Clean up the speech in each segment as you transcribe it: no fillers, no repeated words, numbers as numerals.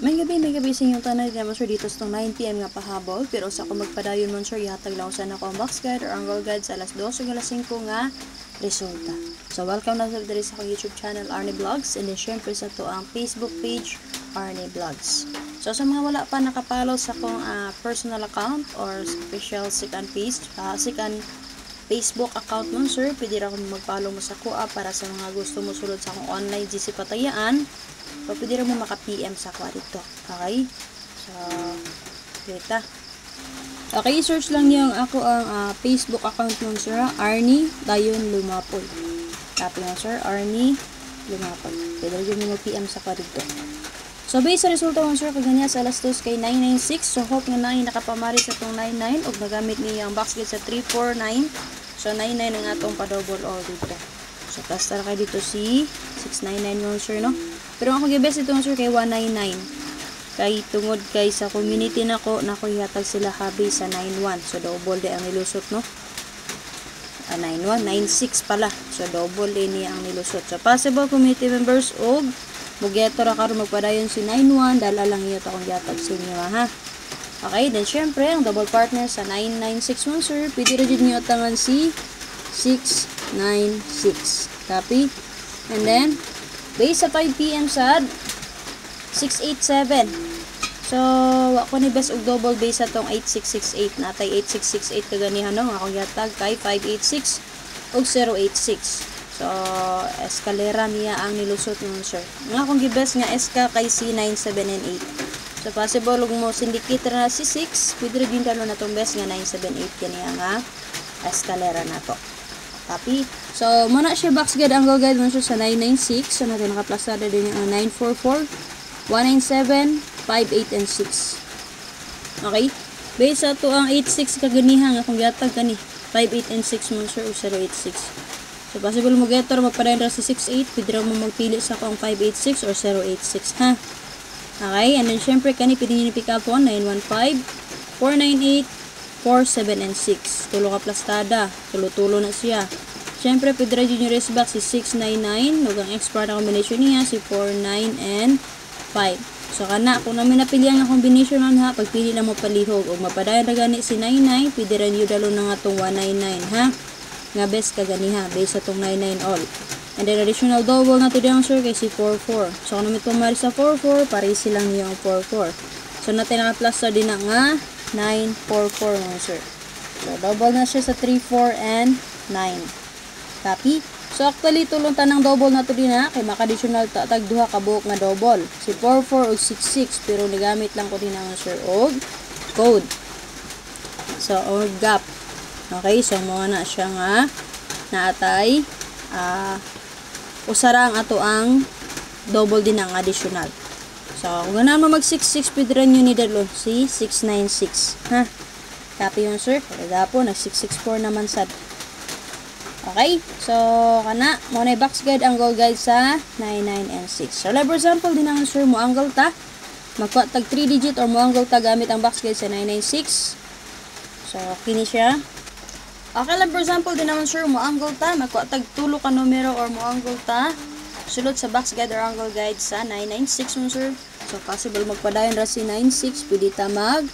May gabi sa inyong tanan naman sir dito sa 9 PM nga pahabol. Pero sa ako magpadayon man sir, ihatag lang sa ako ang box guide or angle guide sa alas 12 alas 5 nga resulta. So welcome na sa diri sa akong YouTube channel Arnie Vlogs, and then syempre sa to ang Facebook page Arnie Vlogs. So sa mga wala pa nakapollow sa akong personal account or special second Facebook account mo sir, pwede ra kung mag-follow mo sa kuha para sa mga gusto mo sulod sa akong online GC Patayaan. So, pwede rin mo maka-PM sa ako dito. Okay? So, dito. Okay, search lang niyo ako ang Facebook account mo, sir. Arnie Dayon Lumapoy. Copy mo, sir. Arnie Lumapoy. Pwede rin mo mag-PM sa ako dito. So, based sa resulta mo, sir, kaganya sa alas 2 kay 996. So, hope nga na nakapamari sa itong 99 o nagamit niya ang box gate sa 349. So, 99 ang atong pa-double all dito. So, cluster kayo dito si 699 mo, sir, no? Pero ako gibes ito sir kay 199. Kay tungod kay sa community nako ihatag sila habi sa 91. So double di ang nilusot no. 91 96 pala. So double ni ang nilusot. So possible community members og mugeto ra karon magpadayon si 91 dala lang iyo ta kung gihatag sa inyo ha. Okay, then syempre ang double partner sa 9961 sir, pwede ra jud niyo tangan si 696. Copy. And then base sa 5 PM sad 687. So ako ni best og double base sa tong 8668 natay 8668 kaganihan no ako yatag kay 586 og 086. So eskalera niya ang nilusot nun sir. Nga akong gibes nga SK kay C9 7 and 8. So possible ug mo syndicate na si 6 pwede rin dalo na tong best nga 978 kaniya nga eskalera nato. Copy. So, muna siya box guide, angle guide mo siya sa 996. So, natin nakaplasada din yung 944, 197, 58, and 6. Okay? Base sa ito ang 86 kaganihan akong gatag kani. 58 and 6 mo siya o 086. So, possible mo getter, magpadayon ra sa 68. Pwede mo magpili sa akong 586 or 086. Ha? Okay? And then, syempre, kani pwede nyo pick up on 915, 498, 4, 7, and 6. Tulo ka plastada. Tulo-tulo na siya. Siyempre, pwede rin yung race back si 699. Huwag ang expert na combination niya si 4, 9, and 5. So, kana, kung namin napili ang combination nun ha, pagpili na mo palihog. O mapadayan na gani si 99, pwede rin yung dalo na nga itong 199 ha. Nga best ka gani ha, based sa itong 99 all. And then, additional double na to down sir kay si 44. So, kung namin pumari sa 44, pare silang yung 44. So, natin naka-plus din na nga 944 mo sir. So, double na siya sa 3, 4, and 9. Copy? So, actually, tulong tanang double na to din ha. Kay maka-additional tag duha ka buok nga double. Si 44 o 66. Pero nagamit lang ko din ang sir og code. So, or gap. Okay? So, mga na siya nga naatay usara ang ato ang double din ang additional. So, kung ganaan mo mag-66, pwede rin yun ni dalo si 696. Ha? Copy yun, sir. Kaya po, nag-664 naman sad. Okay? So, kana, muna yung box guide, angle guide sa 99 and 6. So, like for example, din ang sir mo angle ta. Magkuha tag 3 digit or mo angle ta gamit ang box guide sa 996. So, kini siya. Okay, like for example, din naman sir mo angle ta. Magkuha tag tulo ka numero or mo angle ta. Sulod sa box guide or angle guide sa 996 mo sir. So, possible magpadayon ra si 96. Pwede ta mag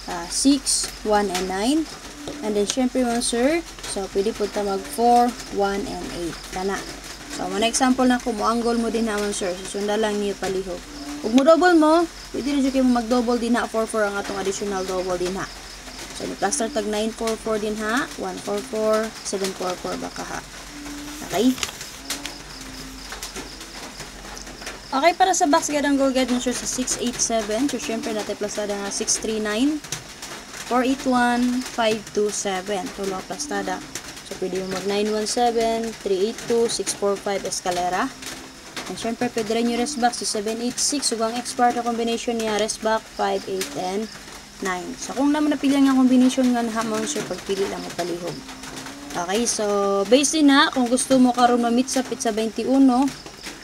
6, 1, and 9. And then, syempre mo sir. So, pwede po ta mag 4, 1, and 8. Kana. So, mga example na kung mo-angle mo din naman sir. Susunda lang niyo palihog. Kung mo double mo, pwede rin siya kayo mag-double din ha. 4, 4 ang atong additional double din ha. So, ni-cluster tag 9, 4, 4 din ha. 1, 4, 4, 7, 4, 4 baka ha. Okay? Okay, para sa box guide, ang goal guide mo sir sa 687. So, syempre natin plastada nga 639, 481, 527. Tulo plastada. So, pwede mo mag 917, 382, 645 escalera. And syempre, pwede rin yung rest back si 786. So, ang expert na combination niya, rest back 5, 8, and 9. So, kung naman napili ang combination nga nahamon sir, pagpili lang mo palihog. Okay, so, based din na, kung gusto mo karon ma-meet sa pizza 21,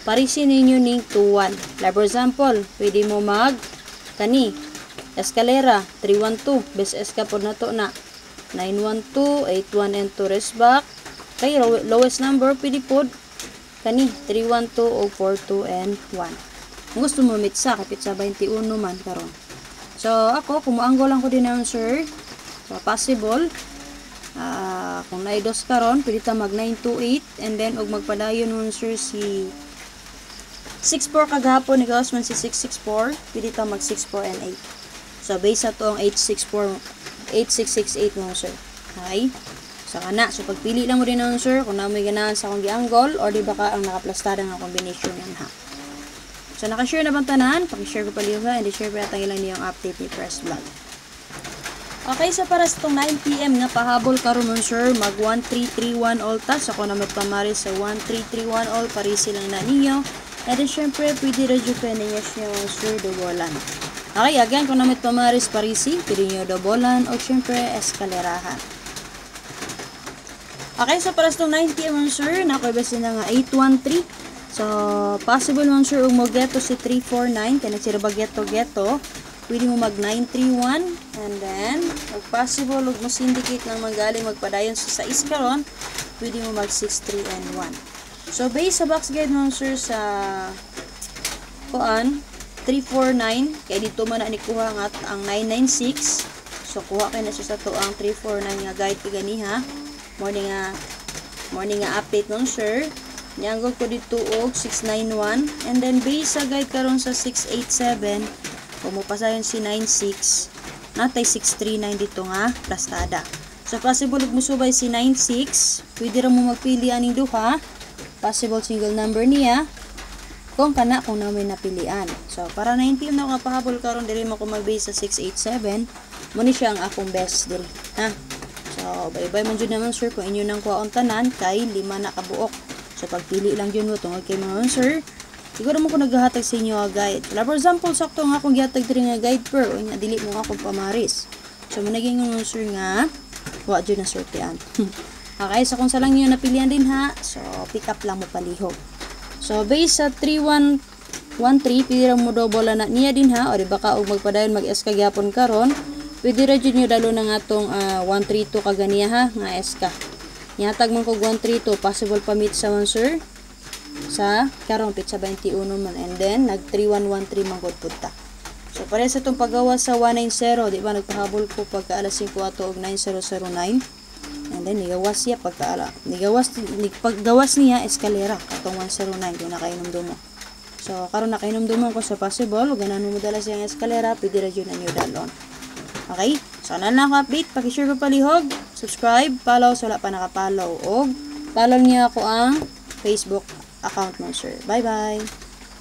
parisin ninyo ning 2-1. Like for example, pwede mo mag kani escalera 312 best eska pod nato na 912 81 and 2 rest back kay lowest number pwede pod kani 312 o 42 and 1. Kung gusto mo mitsa, kapit sa 21 man karon. So, ako, kumuanggo lang ko din ng sir. So, possible. Kung naidos karon, pwede ta mag 928. And then, og magpadayon nun sir si 64 kagahapon ni Gauss man si 664. Pwede ta mag 64 and 8. So, base sa to ang 8668 mo sir. Okay? So, kana. So, pagpili lang mo din nun sir kung na may ganahan sa akong gi-angle or di ba ka ang nakaplastada ng combination yan ha. So, nakashare na bang tanan? Pakishare ko paliw ha. And i-share pa natin ilang niyong update ni Press Vlog. Okay, so para sa itong 9 PM nga pahabol karon nun sir, mag 1331 all tas. Ako na magpamari sa 1331 all, parisi lang na ninyo. And then syempre, pwede radyo pa ninyo siya sir, dobolan. Okay, again, kung na magpamari sa parisi, pwede nyo dobolan o syempre, eskalerahan. Okay, so para sa itong 9 PM nun sir, nakuibasin na nga 813. So, possible nun sir, mo geto si 349, kaya nagsira ba geto. Pwede mo mag 931 and then pag possible ug mo syndicate lang magaling magpadayon sa 6 karon, pwede mo mag 63 and 1. So based sa box guide mo sir sa kuan 349 kay dito man na ni kuha nga ang 996. So kuha kay na siya sa to ang 349 nga guide ganiha. Morning nga update nun sir. Nianggol ko dito og 691 and then base sa guide karon sa 687. Kung mapasayon si 96, natay 639 dito nga, plastada. So, possible musubay si 96, pwede rin mo magpili aning duha, possible single number niya, kung namin napilian. So, para 9 PM na ako pahabol karon diri mo ko mag-base sa 687, muna siya ang akong best diri. Ha? So, bye-bye man dyan naman sir, kung inyo nang kuhaon tanan, kay 5 na kabuok. So, pagpili lang dyan mo, tungkol kay mga sir, siguro mo ko naghahatag sa inyo nga guide. For example, sakto nga akong gihatag diri nga guide per o nga dili mo akong pamaris. So managing ng sir nga wa jud na sortean. Okay, so kung sa lang niyo napilian din ha. So pick up lang mo palihog. So base sa 3113 pwede ra mo double na niya din ha o di baka og magpadayon mag-SK gyapon karon. Pwede ra jud niyo dalo na nga tong 132 kaganiya ha nga SK. Ihatag man ko 132 possible pa meet sa one sir. Sa karong pizza 21 man and then nag 3113 man gud punta. So pare sa itong paggawa sa 190, di ba nagpahabol ko pagka alas 5 ato og 9009 and then nigawas siya pagka paggawas niya eskalera katong 109 kung nakainom mo. So karon nakainom ko sa possible ganan mo dala siyang eskalera pwede ra jud na dalon. Okay? So ana lang update, paki-share ko palihog, subscribe, follow sa wala pa naka-follow og follow niya ako ang Facebook account mo sir. Bye bye.